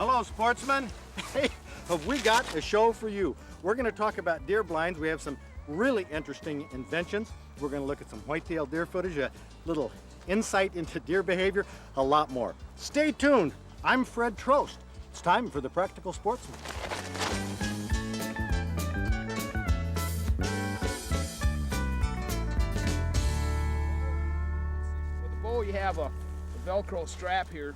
Hello, sportsman. Hey, have we got a show for you? We're going to talk about deer blinds. We have some really interesting inventions. We're going to look at some white-tailed deer footage, a little insight into deer behavior, a lot more. Stay tuned. I'm Fred Trost. It's time for the Practical Sportsman. With the bow, you have a Velcro strap here.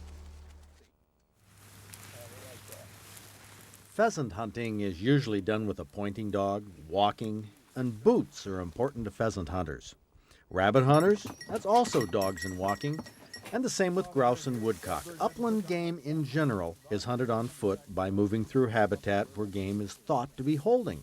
Pheasant hunting is usually done with a pointing dog, walking, and boots are important to pheasant hunters. Rabbit hunters, that's also dogs and walking, and the same with grouse and woodcock. Upland game in general is hunted on foot by moving through habitat where game is thought to be holding.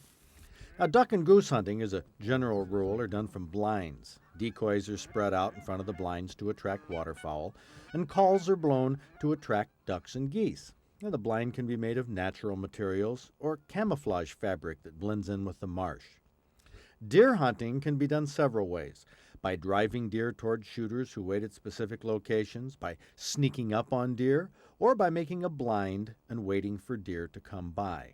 Now, duck and goose hunting, as a general rule, are done from blinds. Decoys are spread out in front of the blinds to attract waterfowl, and calls are blown to attract ducks and geese. Now, the blind can be made of natural materials or camouflage fabric that blends in with the marsh. Deer hunting can be done several ways: by driving deer toward shooters who wait at specific locations, by sneaking up on deer, or by making a blind and waiting for deer to come by.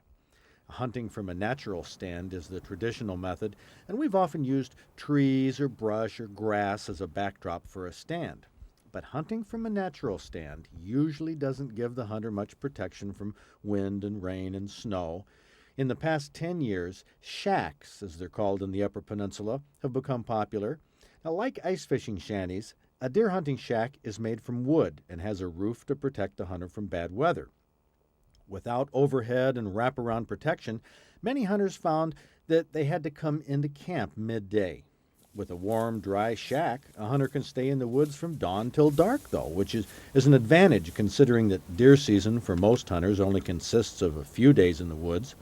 Hunting from a natural stand is the traditional method, and we've often used trees or brush or grass as a backdrop for a stand. But hunting from a natural stand usually doesn't give the hunter much protection from wind and rain and snow. In the past 10 years, shacks, as they're called in the Upper Peninsula, have become popular. Now, like ice fishing shanties, a deer hunting shack is made from wood and has a roof to protect the hunter from bad weather. Without overhead and wraparound protection, many hunters found that they had to come into camp midday. With a warm, dry shack, a hunter can stay in the woods from dawn till dark, though, which is an advantage considering that deer season for most hunters only consists of a few days in the woods.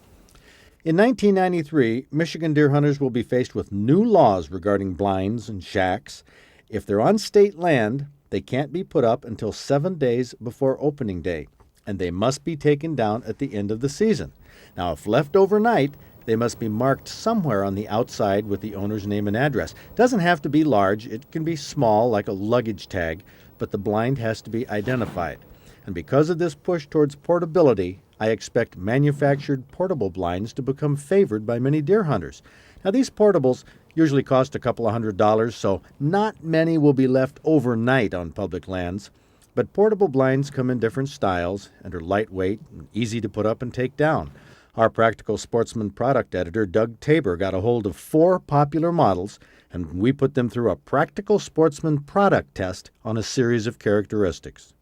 In 1993, Michigan deer hunters will be faced with new laws regarding blinds and shacks. If they're on state land, they can't be put up until 7 days before opening day, and they must be taken down at the end of the season. Now, if left overnight, they must be marked somewhere on the outside with the owner's name and address. It doesn't have to be large. It can be small, like a luggage tag, but the blind has to be identified. And because of this push towards portability, I expect manufactured portable blinds to become favored by many deer hunters. Now, these portables usually cost a couple of $100, so not many will be left overnight on public lands. But portable blinds come in different styles and are lightweight and easy to put up and take down. Our Practical Sportsman product editor, Doug Tabor, got a hold of 4 popular models, and we put them through a Practical Sportsman product test on a series of characteristics.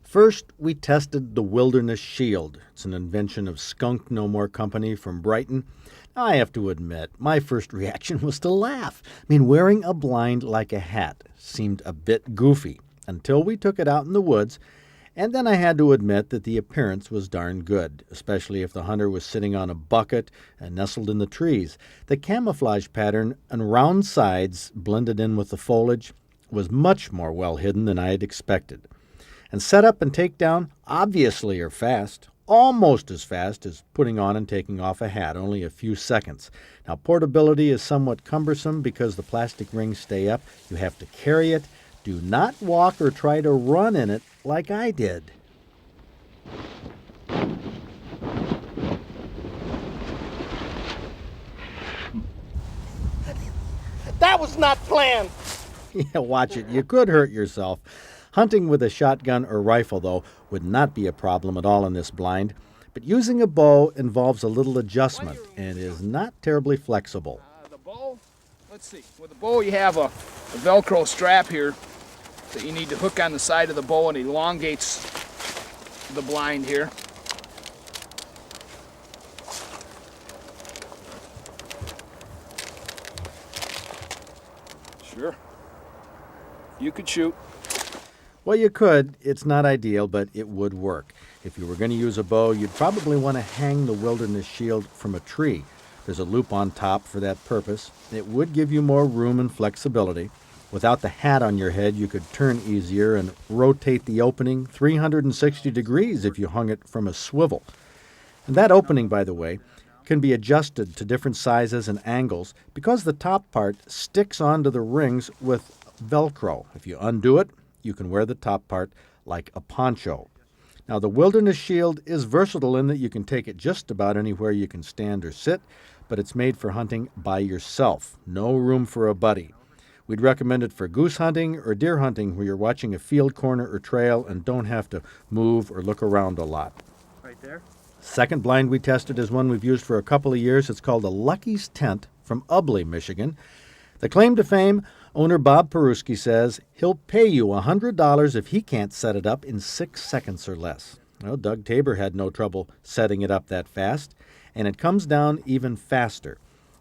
First, we tested the Wilderness Shield. It's an invention of Skunk No More Company from Brighton. I have to admit, my first reaction was to laugh. Wearing a blind like a hat seemed a bit goofy until we took it out in the woods. And then I had to admit that the appearance was darn good, especially if the hunter was sitting on a bucket and nestled in the trees. The camouflage pattern and round sides blended in with the foliage was much more well hidden than I had expected. And setup and takedown obviously are fast, almost as fast as putting on and taking off a hat, only a few seconds. Now, portability is somewhat cumbersome because the plastic rings stay up. You have to carry it. Do not walk or try to run in it like I did. That was not planned. Yeah, watch it. You could hurt yourself. Hunting with a shotgun or rifle, though, would not be a problem at all in this blind. But using a bow involves a little adjustment and is not terribly flexible. The bow, let's see. With the bow, you have a Velcro strap here that you need to hook on the side of the bow, and it elongates the blind here. Sure. You could shoot. Well, you could. It's not ideal, but it would work. If you were going to use a bow, you'd probably want to hang the Wilderness Shield from a tree. There's a loop on top for that purpose. It would give you more room and flexibility. Without the hat on your head, you could turn easier and rotate the opening 360 degrees if you hung it from a swivel. And that opening, by the way, can be adjusted to different sizes and angles because the top part sticks onto the rings with Velcro. If you undo it, you can wear the top part like a poncho. Now, the Wilderness Shield is versatile in that you can take it just about anywhere you can stand or sit, but it's made for hunting by yourself. No room for a buddy. We'd recommend it for goose hunting or deer hunting where you're watching a field corner or trail and don't have to move or look around a lot. Right there? Second blind we tested is one we've used for a couple of years. It's called a Lucky's Tent from Ubley, Michigan. The claim to fame, owner Bob Peruski says he'll pay you $100 if he can't set it up in 6 seconds or less. Well, Doug Tabor had no trouble setting it up that fast, and it comes down even faster.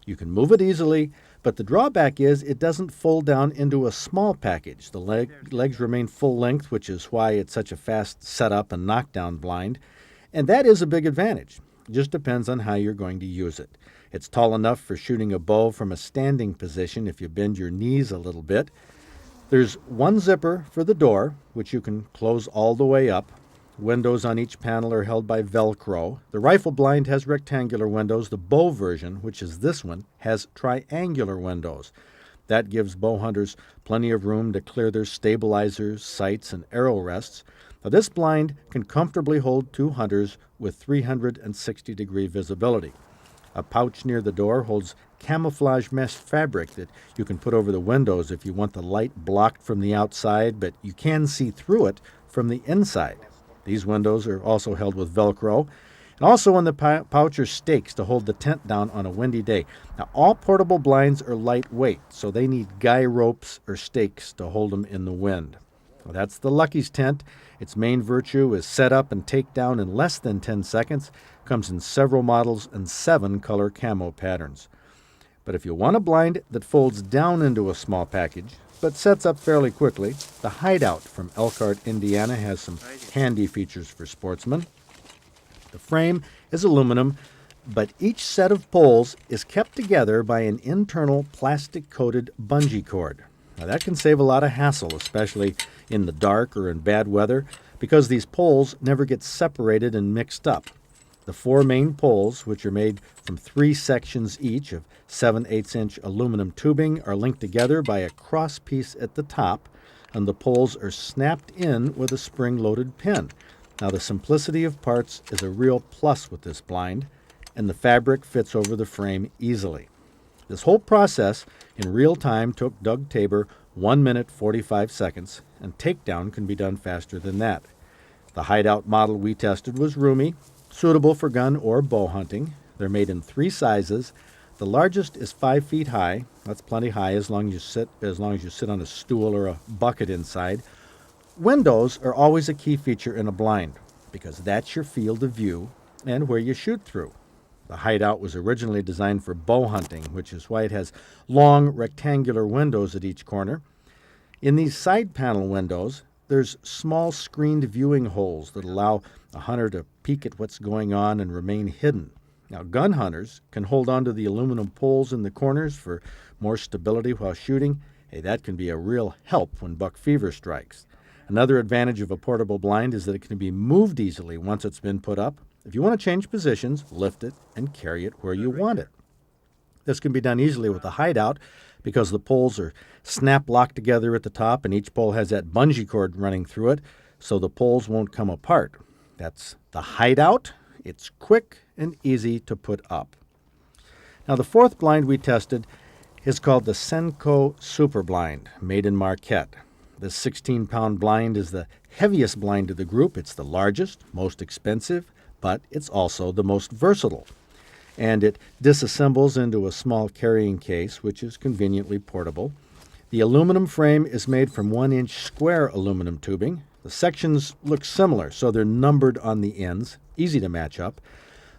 You can move it easily, but the drawback is it doesn't fold down into a small package. The legs remain full length, which is why it's such a fast setup and knockdown blind. And that is a big advantage. It just depends on how you're going to use it. It's tall enough for shooting a bow from a standing position if you bend your knees a little bit. There's one zipper for the door, which you can close all the way up. Windows on each panel are held by Velcro. The rifle blind has rectangular windows. The bow version, which is this one, has triangular windows. That gives bow hunters plenty of room to clear their stabilizers, sights, and arrow rests. Now, this blind can comfortably hold 2 hunters with 360-degree visibility. A pouch near the door holds camouflage mesh fabric that you can put over the windows if you want the light blocked from the outside, but you can see through it from the inside. These windows are also held with Velcro. And also in the pouch are stakes to hold the tent down on a windy day. Now, all portable blinds are lightweight, so they need guy ropes or stakes to hold them in the wind. Well, that's the Lucky's tent. Its main virtue is set up and take down in less than 10 seconds. Comes in several models and 7 color camo patterns. But if you want a blind that folds down into a small package, but sets up fairly quickly, the Hideout from Elkhart, Indiana has some handy features for sportsmen. The frame is aluminum, but each set of poles is kept together by an internal plastic-coated bungee cord. Now, that can save a lot of hassle, especially in the dark or in bad weather, because these poles never get separated and mixed up. The 4 main poles, which are made from 3 sections each of 7/8" aluminum tubing, are linked together by a cross piece at the top, and the poles are snapped in with a spring-loaded pin. Now, the simplicity of parts is a real plus with this blind, and the fabric fits over the frame easily. This whole process in real time took Doug Tabor 1 minute 45 seconds, and takedown can be done faster than that. The Hideout model we tested was roomy, suitable for gun or bow hunting. They're made in 3 sizes. The largest is 5 feet high. That's plenty high as long as you sit on a stool or a bucket inside. Windows are always a key feature in a blind because that's your field of view and where you shoot through. The Hideout was originally designed for bow hunting, which is why it has long rectangular windows at each corner. In these side panel windows, there's small screened viewing holes that allow a hunter to peek at what's going on and remain hidden. Now, gun hunters can hold onto the aluminum poles in the corners for more stability while shooting. Hey, that can be a real help when buck fever strikes. Another advantage of a portable blind is that it can be moved easily once it's been put up. If you want to change positions, lift it and carry it where you want it. This can be done easily with a Hideout because the poles are snap-locked together at the top and each pole has that bungee cord running through it, so the poles won't come apart. That's the Hideout. It's quick and easy to put up. Now, the 4th blind we tested is called the Senko Super Blind, made in Marquette. This 16-pound blind is the heaviest blind of the group. It's the largest, most expensive, but it's also the most versatile. And it disassembles into a small carrying case, which is conveniently portable. The aluminum frame is made from 1-inch square aluminum tubing. The sections look similar, so they're numbered on the ends, easy to match up.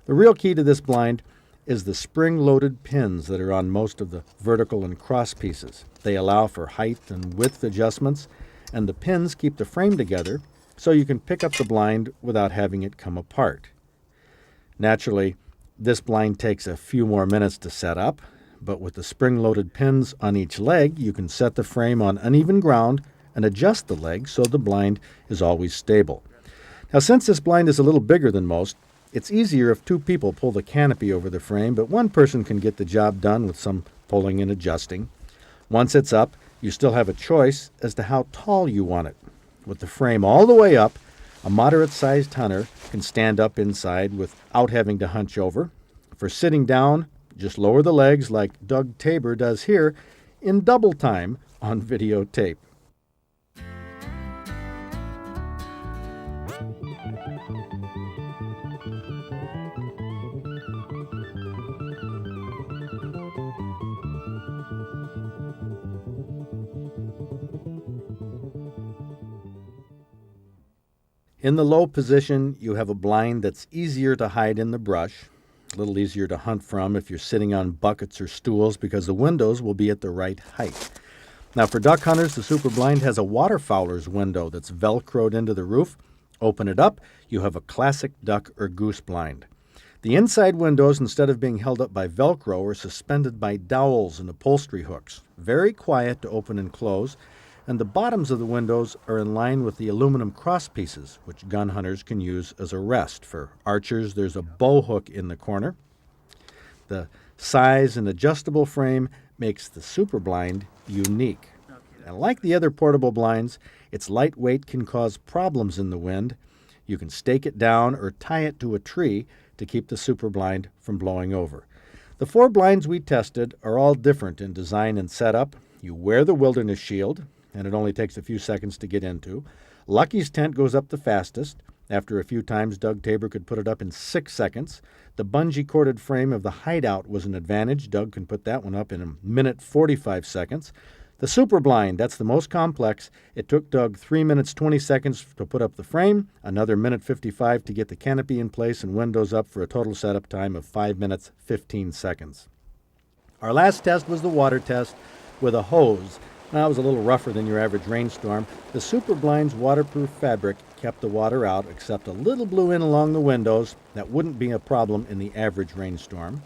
The real key to this blind is the spring-loaded pins that are on most of the vertical and cross pieces. They allow for height and width adjustments, and the pins keep the frame together so you can pick up the blind without having it come apart. Naturally, this blind takes a few more minutes to set up, but with the spring-loaded pins on each leg, you can set the frame on uneven ground and adjust the leg so the blind is always stable. Now, since this blind is a little bigger than most, it's easier if 2 people pull the canopy over the frame, but 1 person can get the job done with some pulling and adjusting. Once it's up, you still have a choice as to how tall you want it. With the frame all the way up, A moderate-sized hunter can stand up inside without having to hunch over. For sitting down, just lower the legs like Doug Tabor does here in double time on videotape. In the low position, you have a blind that's easier to hide in the brush, a little easier to hunt from if you're sitting on buckets or stools because the windows will be at the right height. Now for duck hunters, the super blind has a waterfowler's window that's velcroed into the roof. Open it up, you have a classic duck or goose blind. The inside windows, instead of being held up by Velcro, are suspended by dowels and upholstery hooks. Very quiet to open and close. And the bottoms of the windows are in line with the aluminum cross pieces, which gun hunters can use as a rest. For archers, there's a bow hook in the corner. The size and adjustable frame makes the super blind unique. And like the other portable blinds, its lightweight can cause problems in the wind. You can stake it down or tie it to a tree to keep the super blind from blowing over. The 4 blinds we tested are all different in design and setup. You wear the wilderness shield, and it only takes a few seconds to get into. Lucky's tent goes up the fastest. After a few times, Doug Tabor could put it up in 6 seconds. The bungee-corded frame of the hideout was an advantage. Doug can put that one up in 1:45 seconds. The super blind, that's the most complex. It took Doug 3 minutes 20 seconds to put up the frame, another 1:55 to get the canopy in place and windows up for a total setup time of 5 minutes 15 seconds. Our last test was the water test with a hose. Now, it was a little rougher than your average rainstorm. The super blind's waterproof fabric kept the water out, except a little blew in along the windows. That wouldn't be a problem in the average rainstorm.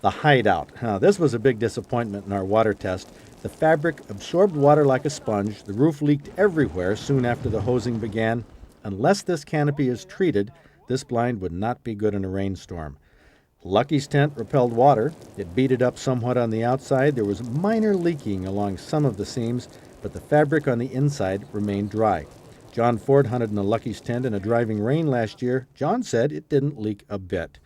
The hideout. Now, this was a big disappointment in our water test. The fabric absorbed water like a sponge. The roof leaked everywhere soon after the hosing began. Unless this canopy is treated, this blind would not be good in a rainstorm. Lucky's tent repelled water. It beat it up somewhat on the outside. There was minor leaking along some of the seams, but the fabric on the inside remained dry. John Ford hunted in a Lucky's tent in a driving rain last year. John said it didn't leak a bit.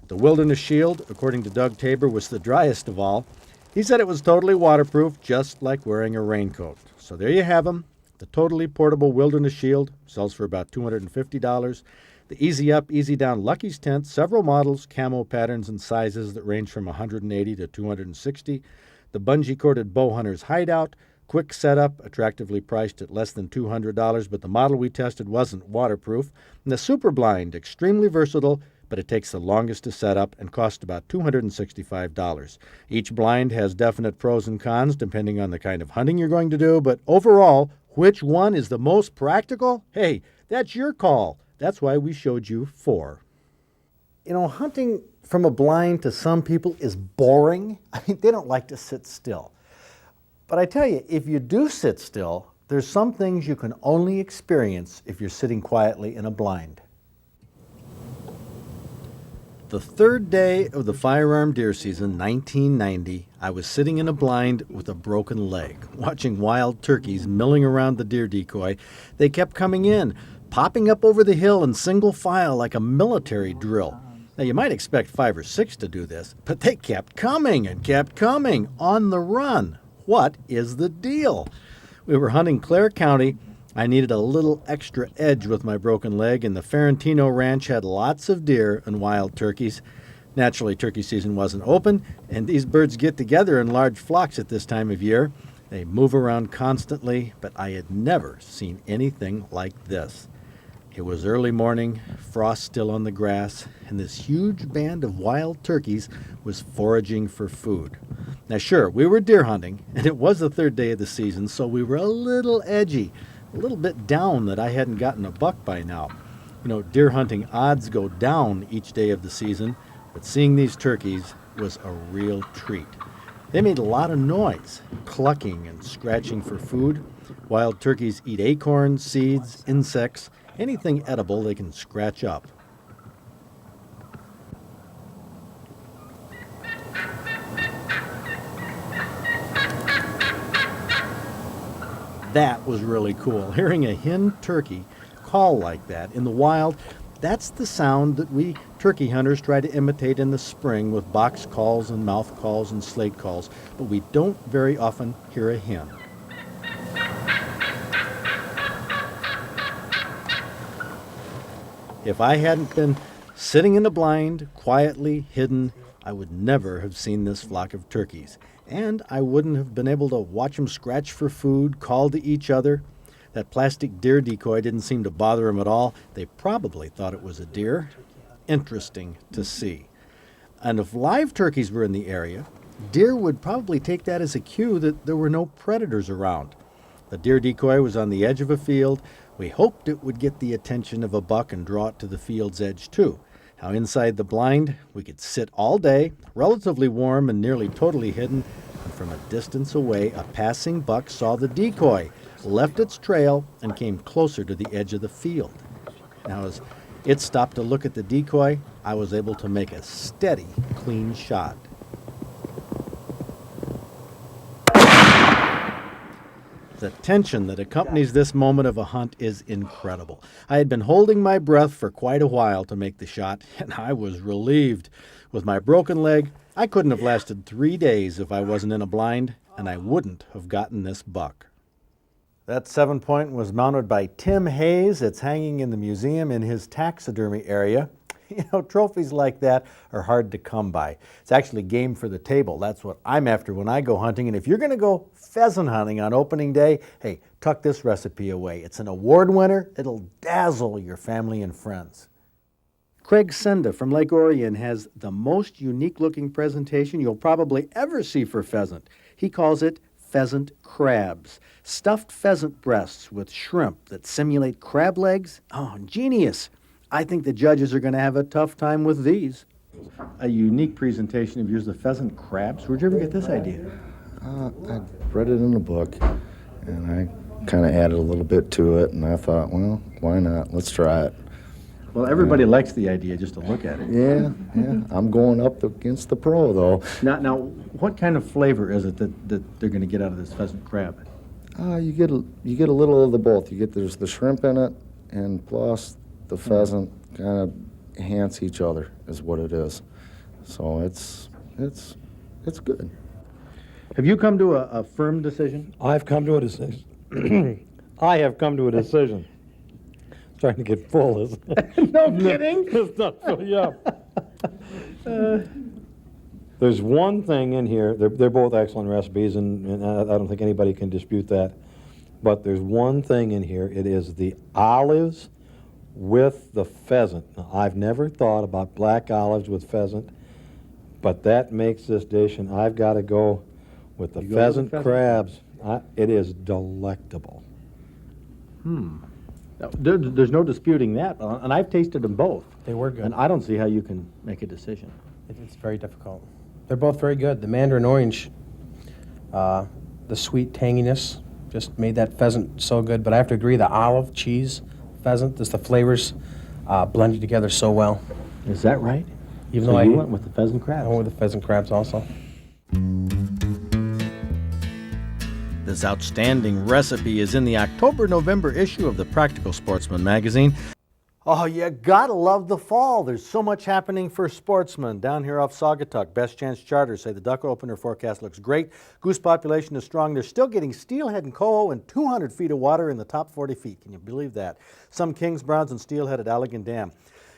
The wilderness shield, according to Doug Tabor, was the driest of all. He said it was totally waterproof, just like wearing a raincoat. So there you have them. The totally portable wilderness shield sells for about $250. The Easy Up, Easy Down Lucky's tent, several models, camo patterns and sizes that range from $180 to $260. The bungee-corded bow hunter's hideout, quick setup, attractively priced at less than $200, but the model we tested wasn't waterproof. And the super blind, extremely versatile, but it takes the longest to set up and costs about $265. Each blind has definite pros and cons depending on the kind of hunting you're going to do, but overall, which one is the most practical? Hey, that's your call. That's why we showed you 4. You know, hunting from a blind to some people is boring. I mean, they don't like to sit still. But I tell you, if you do sit still, there's some things you can only experience if you're sitting quietly in a blind. The 3rd day of the firearm deer season, 1990, I was sitting in a blind with a broken leg, watching wild turkeys milling around the deer decoy. They kept coming in, popping up over the hill in single file like a military drill. Now, you might expect 5 or 6 to do this, but they kept coming and kept coming on the run. What is the deal? We were hunting Clare County. I needed a little extra edge with my broken leg, and the Ferentino Ranch had lots of deer and wild turkeys. Naturally, turkey season wasn't open, and these birds get together in large flocks at this time of year. They move around constantly, but I had never seen anything like this. It was early morning, frost still on the grass, and this huge band of wild turkeys was foraging for food. Now sure, we were deer hunting, and it was the 3rd day of the season, so we were a little edgy, a little bit down that I hadn't gotten a buck by now. You know, deer hunting odds go down each day of the season, but seeing these turkeys was a real treat. They made a lot of noise, clucking and scratching for food. Wild turkeys eat acorns, seeds, insects, anything edible they can scratch up. That was really cool, hearing a hen turkey call like that. In the wild, that's the sound that we turkey hunters try to imitate in the spring with box calls and mouth calls and slate calls, but we don't very often hear a hen. If I hadn't been sitting in the blind, quietly hidden, I would never have seen this flock of turkeys. And I wouldn't have been able to watch them scratch for food, call to each other. That plastic deer decoy didn't seem to bother them at all. They probably thought it was a deer. Interesting to see. And if live turkeys were in the area, deer would probably take that as a cue that there were no predators around. The deer decoy was on the edge of a field. We hoped it would get the attention of a buck and draw it to the field's edge too. Now inside the blind, we could sit all day, relatively warm and nearly totally hidden, and from a distance away, a passing buck saw the decoy, left its trail, and came closer to the edge of the field. Now as it stopped to look at the decoy, I was able to make a steady, clean shot. The tension that accompanies this moment of a hunt is incredible. I had been holding my breath for quite a while to make the shot, and I was relieved. With my broken leg, I couldn't have lasted 3 days if I wasn't in a blind, and I wouldn't have gotten this buck. That 7-point was mounted by Tim Hayes. It's hanging in the museum in his taxidermy area. You know, trophies like that are hard to come by. It's actually game for the table. That's what I'm after when I go hunting. And if you're going to go pheasant hunting on opening day, hey, tuck this recipe away. It's an award winner. It'll dazzle your family and friends. Craig Senda from Lake Orion has the most unique-looking presentation you'll probably ever see for pheasant. He calls it pheasant crabs. Stuffed pheasant breasts with shrimp that simulate crab legs. Oh, ingenious. I think the judges are going to have a tough time with these. A unique presentation of yours, the pheasant crabs. Where'd you ever get this idea? I read it in a book, and I kind of added a little bit to it, and I thought, well, why not? Let's try it. Well, everybody likes the idea just to look at it. Yeah. I'm going up against the pro, though. Now, what kind of flavor is it that they're going to get out of this pheasant crab? You get a little of the both. There's the shrimp in it, and plus the pheasant kind of enhance each other is what it is. So it's good. Have you come to a firm decision? I've come to a decision. I have come to a decision. Starting to get full, isn't it? No kidding? It's not filling up. There's one thing in here. They're both excellent recipes, and I don't think anybody can dispute that. But there's one thing in here. It is the olives with the pheasant. Now, I've never thought about black olives with pheasant, but that makes this dish, and I've got to go with the pheasant crabs. It is delectable. There's no disputing that, and I've tasted them both. They were good. And I don't see how you can make a decision. It's very difficult. They're both very good. The mandarin orange, the sweet tanginess just made that pheasant so good. But I have to agree, the olive, cheese, pheasant, just the flavors blended together so well. Is that right? Even So though you went with the pheasant crabs. I went with the pheasant crabs also. This outstanding recipe is in the October-November issue of the Practical Sportsman magazine. Oh, you gotta love the fall. There's so much happening for Sportsman. Down here off Saugatuck, Best Chance Charters say the duck opener forecast looks great. Goose population is strong. They're still getting steelhead and coho in 200 feet of water in the top 40 feet. Can you believe that? Some kings, browns, and steelhead at Allegan Dam.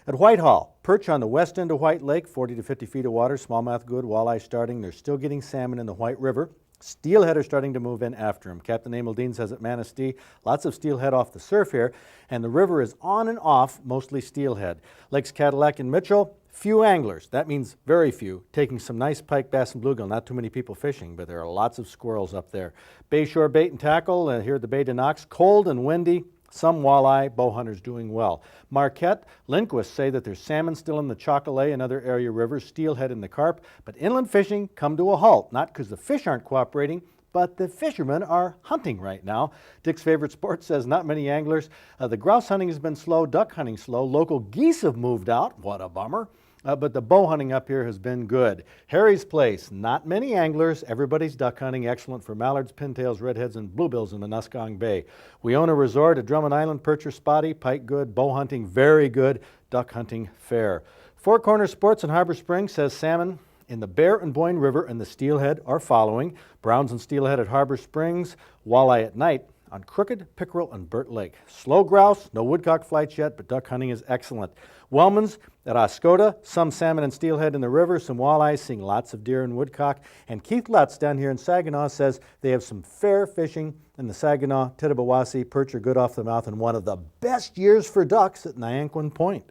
At Whitehall, perch on the west end of White Lake, 40 to 50 feet of water, smallmouth good, walleye starting. They're still getting salmon in the White River. Steelhead are starting to move in after him. Captain Emil Dean says at Manistee, lots of steelhead off the surf here, and the river is on and off, mostly steelhead. Lakes Cadillac and Mitchell, few anglers. That means very few. Taking some nice pike, bass, and bluegill. Not too many people fishing, but there are lots of squirrels up there. Bayshore bait and tackle here at the Bay de Nox, cold and windy. Some walleye, bow hunters doing well. Marquette, Lindquist say that there's salmon still in the Chocolate and other area rivers, steelhead in the carp, but inland fishing come to a halt, not because the fish aren't cooperating, but the fishermen are hunting right now. Dick's Favorite Sports says not many anglers. The grouse hunting has been slow, duck hunting slow. Local geese have moved out. What a bummer. But the bow hunting up here has been good. Harry's Place, not many anglers. Everybody's duck hunting, excellent for mallards, pintails, redheads, and bluebills in the Muskong Bay. We own a resort at Drummond Island, percher spotty, pike good, bow hunting very good, duck hunting fair. Four Corner Sports in Harbor Springs says salmon in the Bear and Boyne River and the Steelhead are following. Browns and steelhead at Harbor Springs, walleye at night on Crooked, Pickerel, and Burt Lake. Slow grouse, no woodcock flights yet, but duck hunting is excellent. Wellman's at Oscoda, some salmon and steelhead in the river, some walleyes, seeing lots of deer and woodcock. And Keith Lutz down here in Saginaw says they have some fair fishing in the Saginaw, Tittabawassee, perch are good off the mouth, and one of the best years for ducks at Nyanquin Point.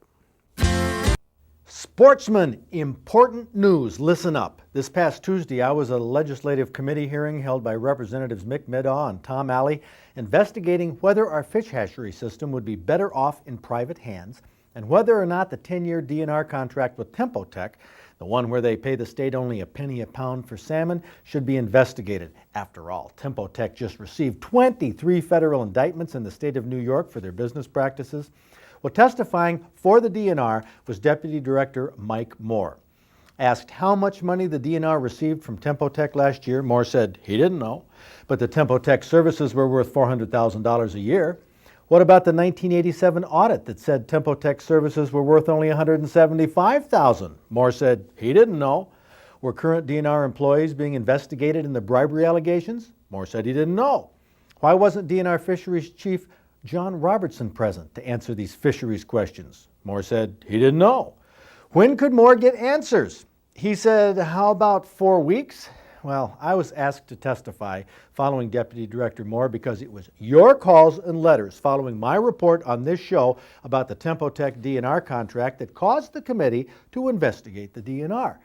Sportsman, important news. Listen up. This past Tuesday, I was at a legislative committee hearing held by Representatives Mick Medaw and Tom Alley, investigating whether our fish hatchery system would be better off in private hands and whether or not the 10-year DNR contract with Tempotech, the one where they pay the state only a penny a pound for salmon, should be investigated. After all, Tempotech just received 23 federal indictments in the state of New York for their business practices. Well, testifying for the DNR was Deputy Director Mike Moore. Asked how much money the DNR received from Tempotech last year, Moore said he didn't know, but the Tempotech services were worth $400,000 a year. What about the 1987 audit that said Tempotech services were worth only $175,000? Moore said he didn't know. Were current DNR employees being investigated in the bribery allegations? Moore said he didn't know. Why wasn't DNR Fisheries Chief John Robertson present to answer these fisheries questions? Moore said he didn't know. When could Moore get answers? He said, how about 4 weeks? Well, I was asked to testify following Deputy Director Moore because it was your calls and letters following my report on this show about the Tempotech DNR contract that caused the committee to investigate the DNR.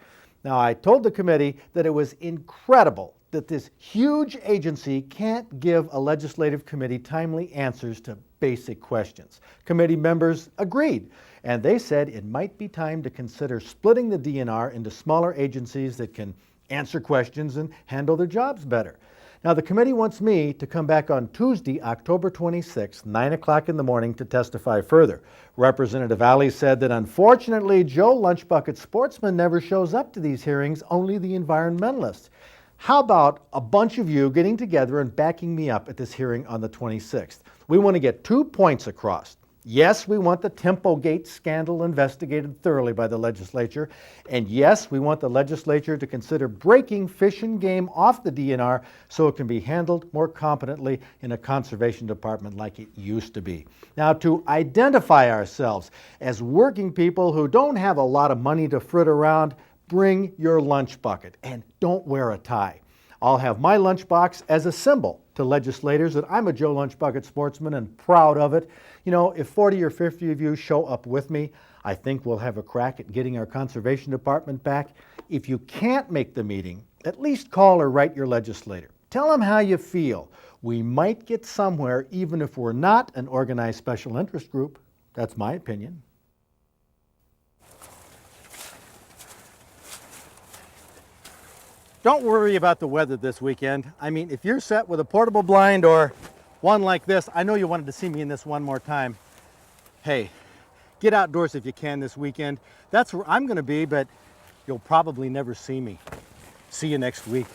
Now, I told the committee that it was incredible that this huge agency can't give a legislative committee timely answers to basic questions. Committee members agreed, and they said it might be time to consider splitting the DNR into smaller agencies that can answer questions and handle their jobs better. Now, the committee wants me to come back on Tuesday, October 26, 9 o'clock in the morning to testify further. Representative Alley said that unfortunately Joe Lunchbucket Sportsman never shows up to these hearings, only the environmentalists. How about a bunch of you getting together and backing me up at this hearing on the 26th? We want to get 2 points across. Yes, we want the Tempogate scandal investigated thoroughly by the legislature. And yes, we want the legislature to consider breaking Fish and Game off the DNR so it can be handled more competently in a conservation department like it used to be. Now, to identify ourselves as working people who don't have a lot of money to frit around, bring your lunch bucket and don't wear a tie. I'll have my lunchbox as a symbol to legislators that I'm a Joe Lunchbucket Sportsman and proud of it. You know, if 40 or 50 of you show up with me, I think we'll have a crack at getting our conservation department back. If you can't make the meeting, at least call or write your legislator. Tell them how you feel. We might get somewhere even if we're not an organized special interest group. That's my opinion. Don't worry about the weather this weekend. I mean, if you're set with a portable blind or one like this, I know you wanted to see me in this one more time. Hey, get outdoors if you can this weekend. That's where I'm going to be, but you'll probably never see me. See you next week.